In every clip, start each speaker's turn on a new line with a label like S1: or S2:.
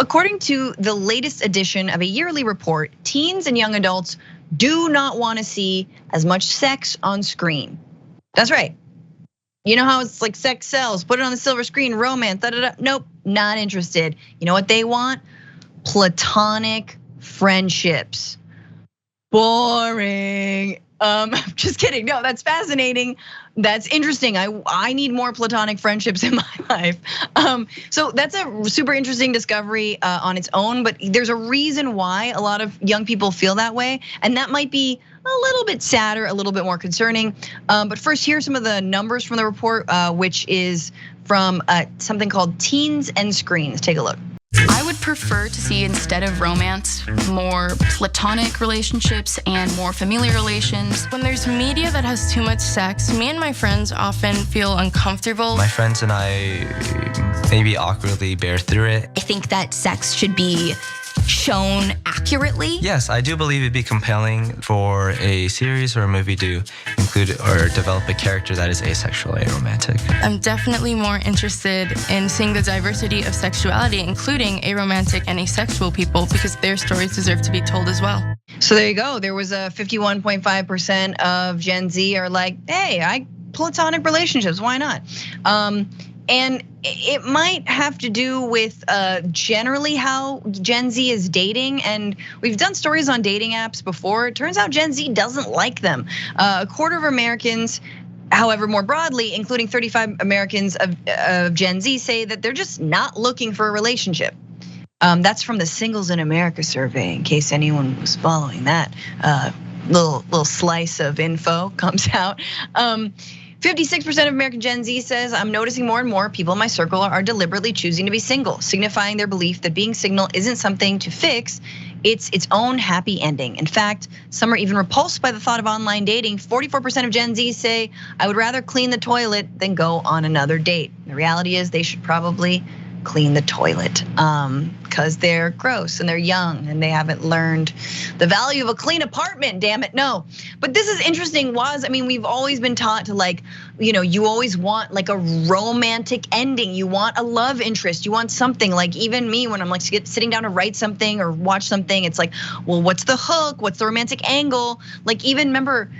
S1: according to the latest edition of a yearly report, teens and young adults do not want to see as much sex on screen. That's right. You know how it's like sex sells, put it on the silver screen, romance, Nope, not interested. You know what they want? Platonic friendships. Boring. Just kidding. No, that's fascinating. That's interesting. I need more platonic friendships in my life. So that's a super interesting discovery on its own, but there's a reason why a lot of young people feel that way. And that might be a little bit sadder, a little bit more concerning. But first, here's some of the numbers from the report, which is from something called Teens and Screens. Take a look.
S2: I would prefer to see, instead of romance, more platonic relationships and more familiar relations.
S3: When there's media that has too much sex, me and my friends often feel uncomfortable.
S4: My friends and I maybe awkwardly bear through it.
S5: I think that sex should be shown accurately.
S4: Yes, I do believe it'd be compelling for a series or a movie to include or develop a character that is asexual, aromantic.
S3: I'm definitely more interested in seeing the diversity of sexuality, including aromantic and asexual people, because their stories deserve to be told as well.
S1: So there you go. There was a 51.5% of Gen Z are like, hey, platonic relationships, why not? And it might have to do with generally how Gen Z is dating. And we've done stories on dating apps before. It turns out Gen Z doesn't like them. A quarter of Americans, however, more broadly, including 35 Americans of Gen Z, say that they're just not looking for a relationship. That's from the Singles in America survey, in case anyone was following that. Little slice of info comes out. 56% of American Gen Z says, I'm noticing more and more people in my circle are deliberately choosing to be single, signifying their belief that being single isn't something to fix, it's its own happy ending. In fact, some are even repulsed by the thought of online dating. 44% of Gen Z say, I would rather clean the toilet than go on another date. The reality is they should probably clean the toilet because they're gross and they're young and they haven't learned the value of a clean apartment, damn it, no. But this is interesting, I mean, we've always been taught to you always want like a romantic ending. You want a love interest, you want something. Like even me, when I'm like sitting down to write something or watch something, it's like, well, what's the hook? What's the romantic angle? Like even remember,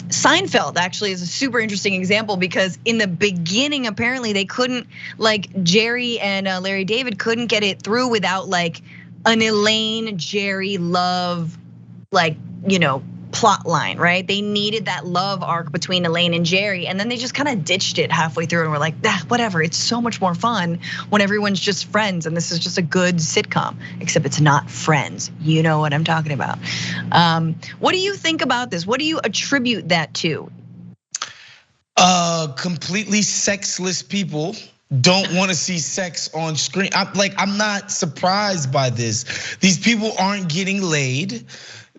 S1: Seinfeld actually is a super interesting example because in the beginning, apparently they couldn't, like Jerry and Larry David couldn't get it through without like an Elaine, Jerry love, plot line, right? They needed that love arc between Elaine and Jerry, and then they just kind of ditched it halfway through and were like, whatever, it's so much more fun when everyone's just friends and this is just a good sitcom, except it's not Friends. You know what I'm talking about. What do you think about this? What do you attribute that to?
S6: Completely sexless people don't want to see sex on screen. I'm not surprised by this. These people aren't getting laid.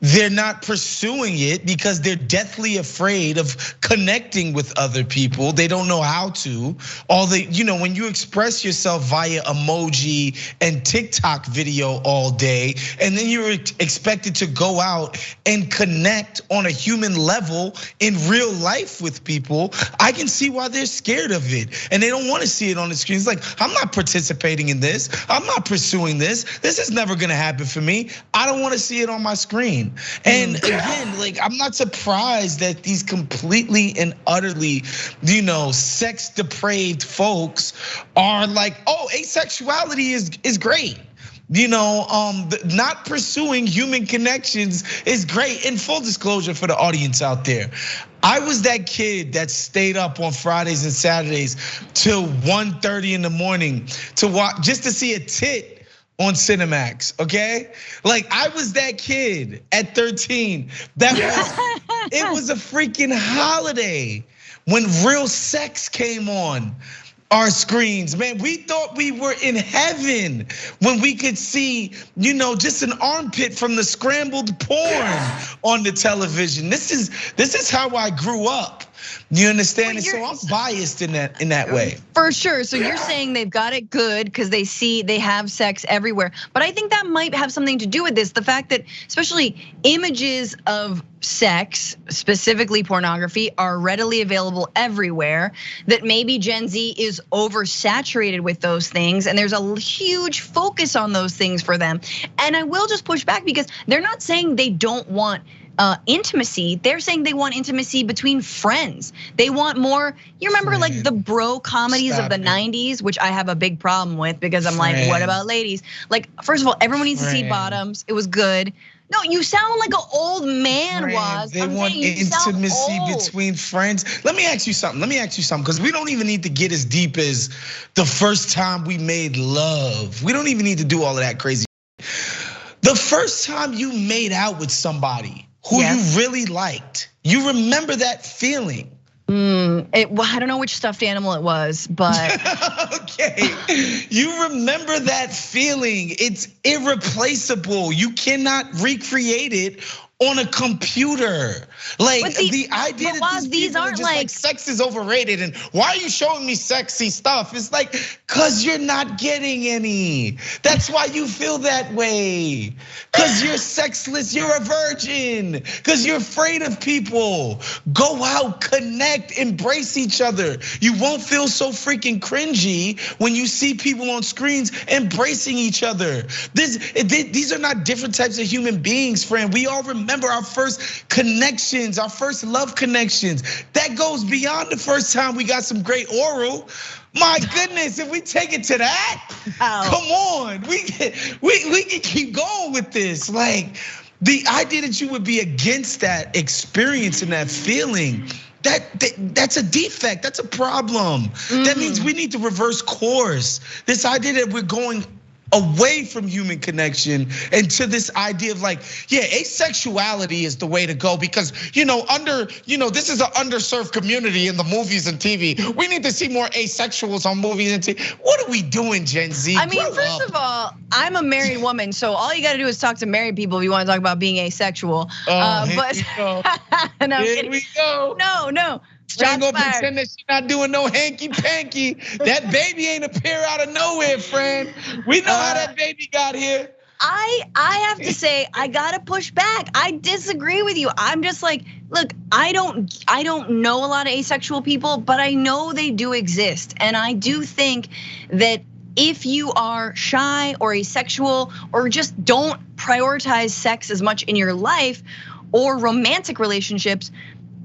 S6: They're not pursuing it because they're deathly afraid of connecting with other people. They don't know how to. When you express yourself via emoji and TikTok video all day, and then you're expected to go out and connect on a human level in real life with people, I can see why they're scared of it. And they don't want to see it on the screen. It's like, I'm not participating in this. I'm not pursuing this. This is never gonna happen for me. I don't want to see it on my screen. And again, I'm not surprised that these completely and utterly, sex depraved folks are like, oh, asexuality is great. Not pursuing human connections is great. In full disclosure for the audience out there, I was that kid that stayed up on Fridays and Saturdays till 1:30 in the morning to watch, just to see a tit on Cinemax, okay? I was that kid at 13. It was a freaking holiday when real sex came on our screens, man. We thought we were in heaven when we could see, just an armpit from the scrambled porn on the television. This is how I grew up. You understand? And so I'm biased in that way.
S1: For sure. So you're saying they've got it good because they have sex everywhere. But I think that might have something to do with this. The fact that especially images of sex, specifically pornography, are readily available everywhere, that maybe Gen Z is oversaturated with those things, and there's a huge focus on those things for them. And I will just push back because they're not saying they don't want intimacy. They're saying they want intimacy between friends. They want more. You remember like the bro comedies of the 90s, which I have a big problem with because I'm like, what about ladies? Like, first of all, everyone needs to see Bottoms. It was good. No, you sound like an old man, was.
S6: They want intimacy between friends. Let me ask you something, because we don't even need to get as deep as the first time we made love. We don't even need to do all of that crazy. The first time you made out with somebody who you really liked, you remember that feeling?
S1: I don't know which stuffed animal it was, but
S6: okay, you remember that feeling. It's irreplaceable. You cannot recreate it on a computer. Like the idea that these aren't just like sex is overrated and why are you showing me sexy stuff? It's like, cause you're not getting any. That's why you feel that way. Cause you're sexless, you're a virgin. Cause you're afraid of people. Go out, connect, embrace each other. You won't feel so freaking cringy when you see people on screens embracing each other. These are not different types of human beings, friend. We all remember our first connections, our first love connections. That goes beyond the first time we got some great oral. My goodness, if we take it to that, come on, we can keep going with this. Like the idea that you would be against that experience and that feeling, that's a defect, that's a problem. That means we need to reverse course. This idea that we're going away from human connection and to this idea of like, asexuality is the way to go because this is an underserved community in the movies and TV. We need to see more asexuals on movies and TV. What are we doing, Gen Z?
S1: I mean, first of all, I'm a married woman, so all you gotta do is talk to married people if you want to talk about being asexual.
S6: Here we go.
S1: No.
S6: She ain't gonna pretend that she not doing no hanky panky. That baby ain't appear out of nowhere, friend. We know how that baby got here.
S1: I have to say, I gotta push back. I disagree with you. I'm just like, look, I don't know a lot of asexual people, but I know they do exist. And I do think that if you are shy or asexual or just don't prioritize sex as much in your life or romantic relationships,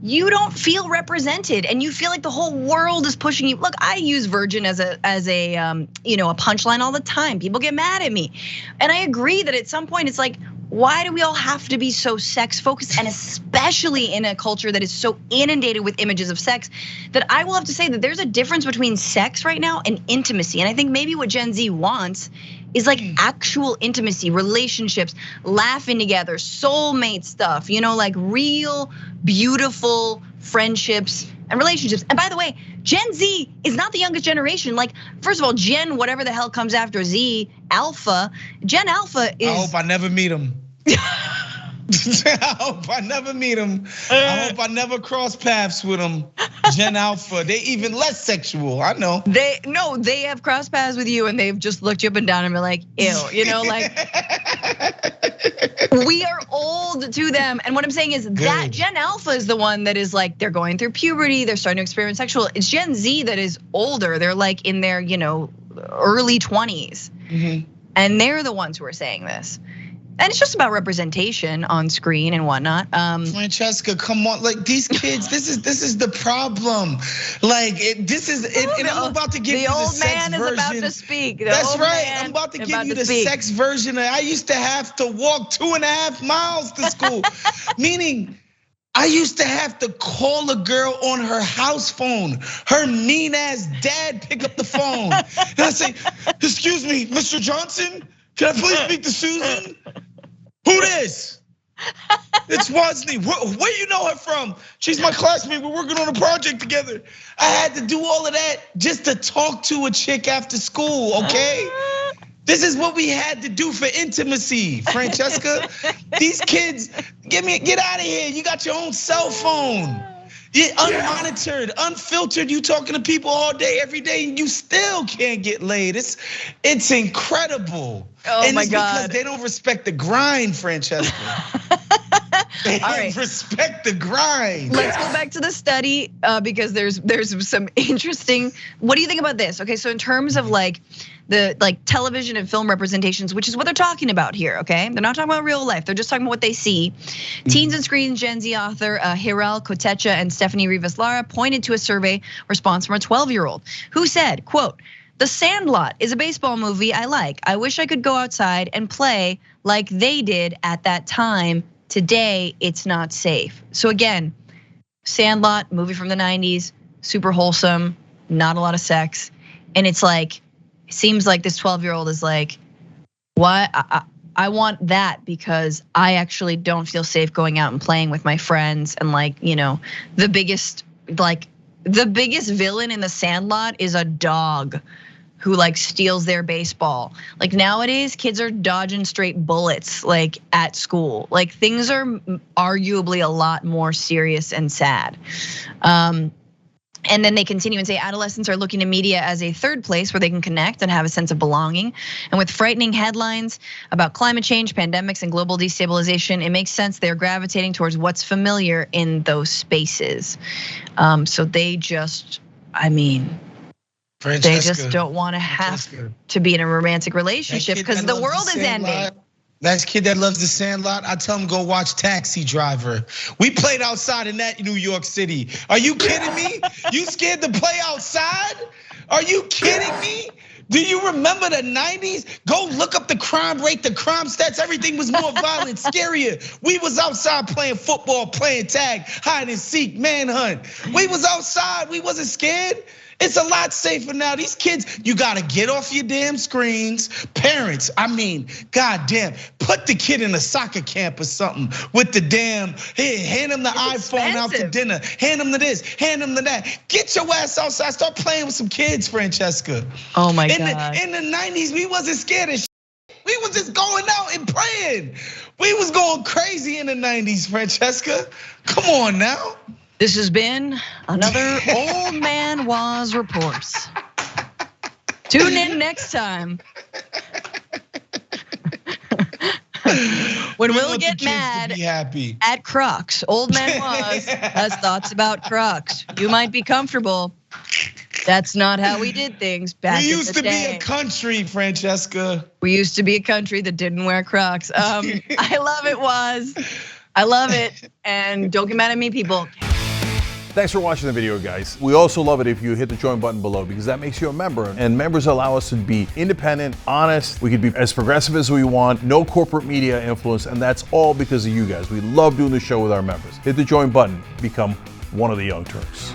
S1: you don't feel represented and you feel like the whole world is pushing you. Look, I use virgin as a punchline all the time. People get mad at me. And I agree that at some point it's like, why do we all have to be so sex focused? And especially in a culture that is so inundated with images of sex, that I will have to say that there's a difference between sex right now and intimacy. And I think maybe what Gen Z wants is like actual intimacy, relationships, laughing together, soulmate stuff, like real beautiful friendships and relationships. And by the way, Gen Z is not the youngest generation. Like, first of all, Gen whatever the hell comes after Z, Alpha, Gen Alpha is.
S6: I hope I never meet him. I hope I never meet him. I hope I never cross paths with him. Gen Alpha, they even less sexual, I know.
S1: They have crossed paths with you and they've just looked you up and down and been like, ew, like. We are old to them. And what I'm saying is that Gen Alpha is the one that is like, they're going through puberty, they're starting to experience sexual. It's Gen Z that is older. They're like in their, early 20s. And they're the ones who are saying this. And it's just about representation on screen and whatnot.
S6: Francesca, come on, like these kids, this is the problem. Like and I'm about to give you the sex version.
S1: The old man is about to speak.
S6: That's right, I'm about to give you the sex version. I used to have to walk 2.5 miles to school. Meaning, I used to have to call a girl on her house phone. Her mean ass dad pick up the phone. And I say, excuse me, Mr. Johnson, can I please speak to Susan? Who this? It's Wosny. Where you know her from? She's my classmate. We're working on a project together. I had to do all of that just to talk to a chick after school, okay? This is what we had to do for intimacy, Francesca. These kids, get out of here. You got your own cell phone. Yeah, unmonitored, unfiltered. You talking to people all day, every day, and you still can't get laid. It's incredible.
S1: Oh
S6: and
S1: my
S6: it's
S1: God.
S6: Because they don't respect the grind, Francesca. They don't respect the grind.
S1: Let's go back to the study because there's some interesting. What do you think about this? Okay, so in terms of like the television and film representations, which is what they're talking about here. Okay, they're not talking about real life. They're just talking about what they see. Teens and Screens Gen Z author Hiral Kotecha and Stephanie Rivas Lara pointed to a survey response from a 12-year-old who said, "quote The Sandlot is a baseball movie I like. I wish I could go outside and play like they did at that time. Today, it's not safe." So again, Sandlot, movie from the 90s, super wholesome, not a lot of sex. And it's like, it seems like this 12-year-old is like, what? I want that because I actually don't feel safe going out and playing with my friends. And like, the biggest villain in the Sandlot is a dog who like steals their baseball. Like nowadays, kids are dodging straight bullets like at school. Like things are arguably a lot more serious and sad. And then they continue and say adolescents are looking to media as a third place where they can connect and have a sense of belonging. And with frightening headlines about climate change, pandemics, and global destabilization, it makes sense they're gravitating towards what's familiar in those spaces. So they just, Francesca, they just don't want to have to be in a romantic relationship because the world is ending.
S6: That kid that loves the Sandlot, I tell him go watch Taxi Driver. We played outside in that New York City. Are you kidding me? You scared to play outside? Are you kidding me? Do you remember the 90s? Go look up the crime rate, the crime stats. Everything was more violent, scarier. We was outside playing football, playing tag, hide and seek, manhunt. We was outside, we wasn't scared. It's a lot safer now. These kids, you gotta get off your damn screens. Parents, goddamn, put the kid in a soccer camp or something with the damn, hey, hand him the iPhone out to dinner, hand him to this, hand him to that. Get your ass outside, start playing with some kids, Francesca.
S1: Oh my God.
S6: In the 90s, we wasn't scared of shit. We was just going out and playing. We was going crazy in the 90s, Francesca. Come on now.
S1: This has been another Old Man Waz Reports. Tune in next time. When we'll get mad at Crocs. Old Man Waz has thoughts about Crocs. You might be comfortable. That's not how we did things back in the day. We used to be a country, Francesca. We used to be a country that didn't wear Crocs. I love it, Waz. I love it. And don't get mad at me, people.
S7: Thanks for watching the video, guys. We also love it if you hit the join button below because that makes you a member, and members allow us to be independent, honest. We can be as progressive as we want, no corporate media influence, and that's all because of you guys. We love doing the show with our members. Hit the join button, become one of the Young Turks.